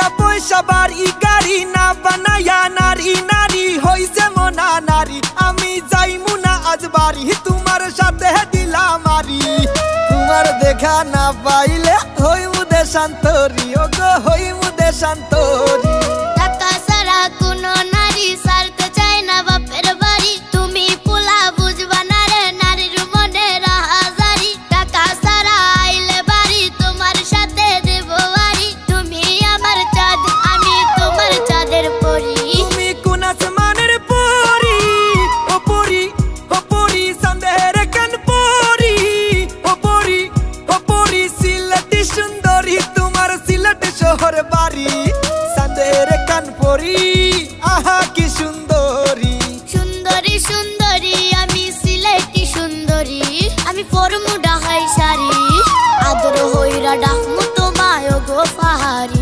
টাকা পয়সা বাড়ি গাড়ি না বানায়া নারী নারী হইছে মনা নারী আমি যাইমু না আজ বাড়ি তোমার সাথে দিলাম মারি তোমার দেখা না পাইলে হইমু দেশান্তরি ও গো হইমু দেশান্তরি টাকা ছাড়া কোনো নারী ছাড়তে চায় না বাপের বাড়ি তুমি পোলা বুঝবা না রে নারীর মনে রাহাজারি টাকা ছাড়া আইলে বাড়ি তোমার সাথে দেব বাড়ি তুমি আমার চাঁদ আমি তোমার চাঁদের পরি তুমি কোন আসমানের পরি ও পরি ও পরি সন্দেহের কান পরি ও পরি ও পরি সিলেটি সুন্দরী তোমার সিলেট শহর বাড়ি সন্দেহের কান পরি আহা কি সুন্দরী সুন্দরী সুন্দর